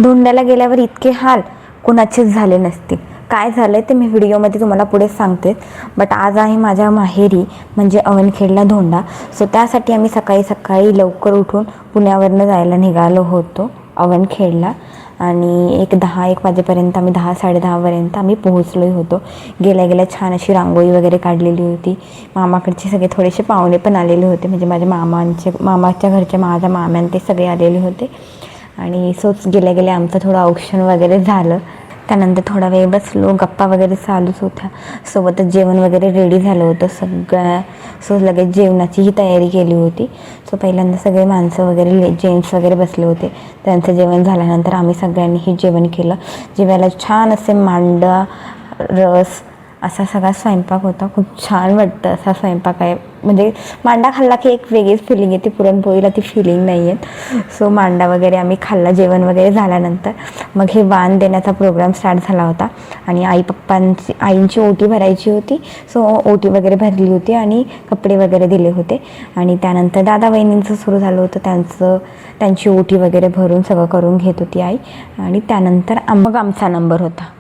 धोंड्याला गेल्यावर इतके हाल कोणाचेच झाले नसतील. काय झालं ते मी व्हिडिओमध्ये तुम्हाला पुढे सांगते. बट आज आहे माझ्या माहेरी म्हणजे अवनखेडला धोंडा. सो त्यासाठी आम्ही सकाळी सकाळी लवकर उठून पुण्यावरनं जायला निघालो होतो अवनखेडला. आणि एक 10-1 वाजेपर्यंत आम्ही 10-10:30पर्यंत आम्ही पोहोचलोही होतो. गेल्या गेल्या छान अशी रांगोळी वगैरे काढलेली होती. मामाकडचे सगळे थोडेसे पाहुणे पण आलेले होते, म्हणजे माझ्या मामाच्या घरचे माझ्या माम्यान ते सगळे आलेले होते. आणि सोच गेल्या गेल्या आमचं थोडं औक्षण वगैरे झालं. त्यानंतर थोडा वेळ बसलो, गप्पा वगैरे चालूच होत्या. सोबतच जेवण वगैरे रेडी झालं होतं सगळं. सो लगेच जेवणाचीही तयारी केली होती. सो पहिल्यांदा सगळे माणसं वगैरे जेंट्स वगैरे बसले होते. त्यांचं जेवण झाल्यानंतर आम्ही सगळ्यांनीही जेवण केलं. जेवायला छान असे मांडा, रस असा सगळा स्वयंपाक होता. खूप छान वाटतं असा स्वयंपाक आहे. म्हणजे मांडा खाल्ला की एक वेगळीच फिलिंग येते. पुरणपोळीला ती फिलिंग नाही येत. सो मांडा वगैरे आम्ही खाल्ला. जेवण वगैरे झाल्यानंतर मग हे वाण देण्याचा प्रोग्राम स्टार्ट झाला होता. आणि आईंची ओटी भरायची होती. सो ओटी वगैरे भरली होती आणि कपडे वगैरे दिले होते. आणि त्यानंतर दादा वहिनींचं सुरू झालं होतं. त्यांची ओटी वगैरे भरून सगळं करून घेत होती आई. आणि त्यानंतर मग आमचा नंबर होता.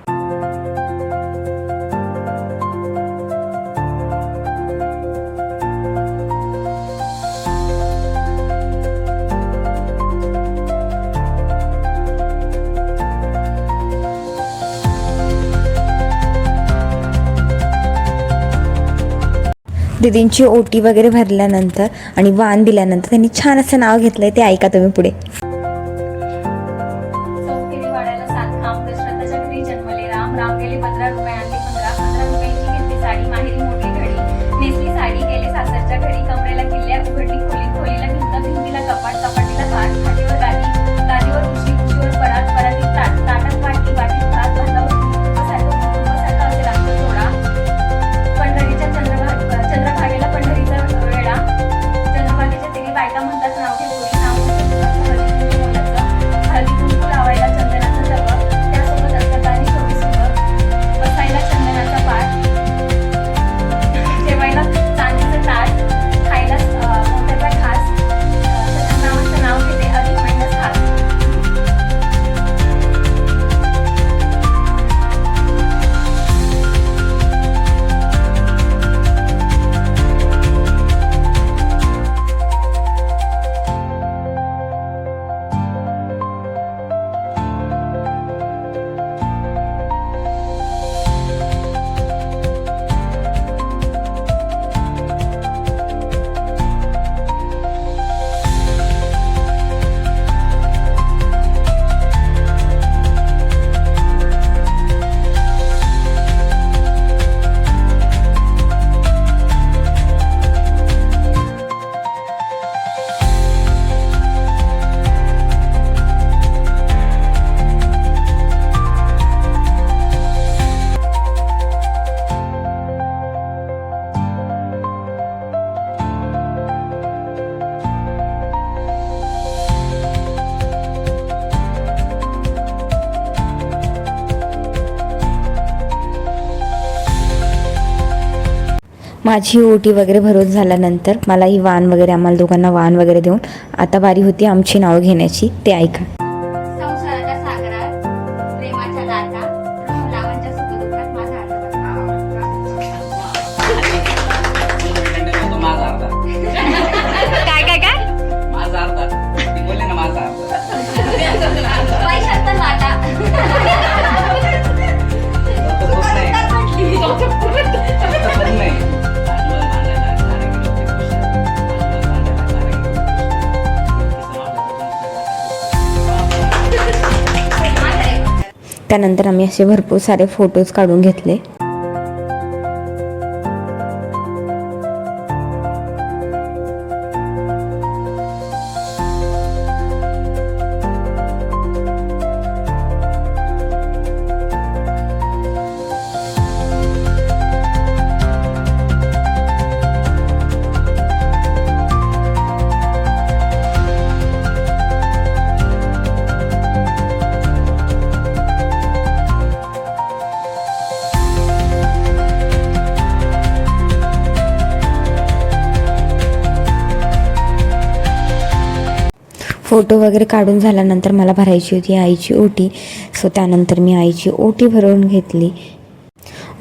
दीदींची ओटी वगैरे भरल्यानंतर आणि वाण दिल्यानंतर त्यांनी छान असं नाव घेतलंय, ते ऐका तुम्ही पुढे. वाड्याला 7 खांब, दशरथाच्या घरी जन्मले राम. राम गेले 15 रुपये आणले 15 रुपयांची घेतली साडी. माहेरी मोठी घडी नेसली साडी. गेले सासरच्या घरी. कमरेला किल्ल्या उघडली खोली. खोलीला भिंत, भिंतीला कपाट, कपाटीला भाट, भाटीवर गादी, गादीवर उशी, उशीवर परात, परातीत ताट, ताटात वाटी, वाटीत भात, भातावर कुटुंबासारखा असे लागतो थोडा. पंढरीच्या चंद्रभागेला पंढरीचा वेळा. चंद्रभागेच्या तिने बायका म्हणतात नाव ठेवली. नाव हळदी कुंकू लावायला चंदनाचं डबं. त्यासोबत असतात आणि छोटी सुंदर. बसायला चंदनाचा पाट. ठेवायला चांदीचं ताट. खायला मोत्याचा घास. नावाचं नाव घेते अधिक महिन्यात खास. माझी ओटी वगैरे भरून झाल्यानंतर मला ही वाण वगैरे, आम्हाला दोघांना वाण वगैरे देऊन आता बारी होती आमची नाव घेण्याची, ते ऐका. संसाराच्या सागरात प्रेमाच्या लाटा. लावांच्या सुखदुःखात माझा काय काय काय पैशात तर लाटा. त्यानंतर आम्ही असे भरपूर सारे फोटोज काढून घेतले. फोटो वगैरे काढून झाल्यानंतर मला भरायची होती आईची ओटी. सो त्यानंतर मी आईची ओटी भरून घेतली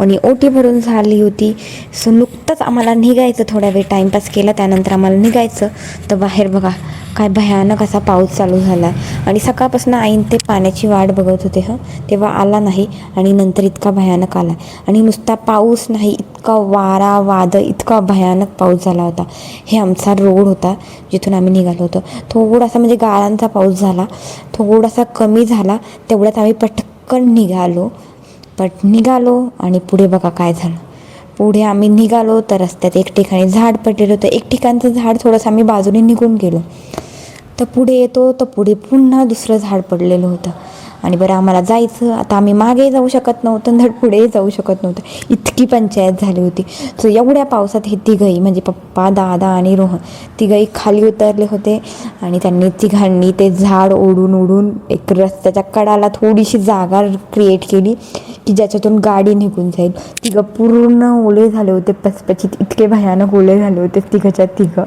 आणि ओटी भरून झाली होती. सो नुकतंच आम्हाला निघायचं, थोडा वेळ टाईमपास केला, त्यानंतर आम्हाला निघायचं. तर बाहेर बघा काय भयानक असा पाऊस चालू झाला आणि सकाळपासून आईन ते पाण्याची वाट बघत होते. तेव्हा आला नाही आणि नंतर इतका भयानक आला आणि नुसता पाऊस नाही, इतका वारा वादळ, इतका भयानक पाऊस झाला होता. हे आमचा रोड होता जिथून आम्ही निघालो होतो. थोडासा म्हणजे गाळांचा पाऊस झाला, थोडासा कमी झाला, तेवढ्यात आम्ही पटकन निघालो आणि पुढे बघा काय झालं. पुढे आम्ही निघालो तर रस्त्यात एक ठिकाणी झाड पडलेलं होतं. एक ठिकाणचं झाड थोडंसं आम्ही बाजूने निघून गेलो तर पुढे येतो तर पुढे पुन्हा दुसरं झाड पडलेलं होतं. आणि बरं आम्हाला जायचं, आता आम्ही मागे जाऊ शकत नव्हतं तर पुढे जाऊ शकत नव्हतं, इतकी पंचायत झाली होती. सो एवढ्या पावसात हे तिघही म्हणजे पप्पा, दादा आणि रोहन तिघही खाली उतरले होते आणि त्यांनी तिघांनी ते झाड ओढून एक रस्त्याच्या कडाला थोडीशी जागा क्रिएट केली की ज्याच्यातून गाडी निघून जाईल. तिघं पूर्ण ओले झाले होते, पचपचित इतके भयानक ओले झाले होते तिघच्या तिघं.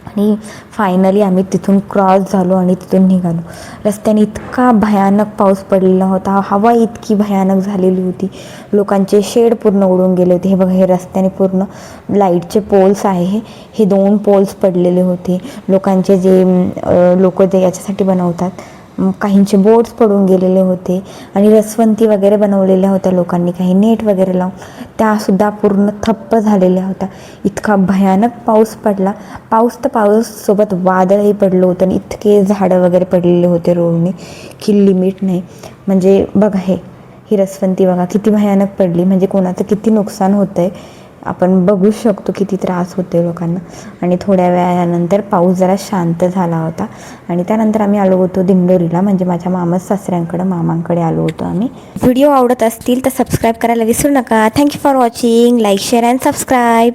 आणि फायनली आम्ही तिथून क्रॉस झालो आणि तिथून निघालो. रस्त्याने इतका भयानक पाऊस पडलेला होता, हवा इतकी भयानक झालेली होती, लोकांचे शेड पूर्ण उडून गेले होते. हे बघा, हे रस्त्याने पूर्ण लाईटचे पोल्स आहे, हे 2 पोल्स पडलेले होते. लोकांचे जे लोक जे याच्यासाठी बनवतात, काहींचे बोट्स पडून गेलेले होते आणि रसवंती वगैरे बनवलेल्या होत्या लोकांनी, काही नेट वगैरे लावून, त्यासुद्धा पूर्ण ठप्प झालेल्या होत्या. इतका भयानक पाऊस पडला. पाऊस तर पाऊससोबत वादळही पडलं होतं आणि इतके झाडं वगैरे पडलेले होते रोडने की लिमिट नाही. म्हणजे बघा ही रसवंती बघा किती भयानक पडली, म्हणजे कोणाचं किती नुकसान होतं आहे आपण बघू शकतो, किती त्रास होते लोकांना. आणि थोड्या वेळानंतर पाऊस जरा शांत झाला होता आणि त्यानंतर आम्ही आलो होतो दिंडोरीला, म्हणजे माझ्या मामांकडे आलो होतो आम्ही. व्हिडिओ आवडत असतील तर सबस्क्राईब करायला विसरू नका. Thank you for watching. Like, share and subscribe.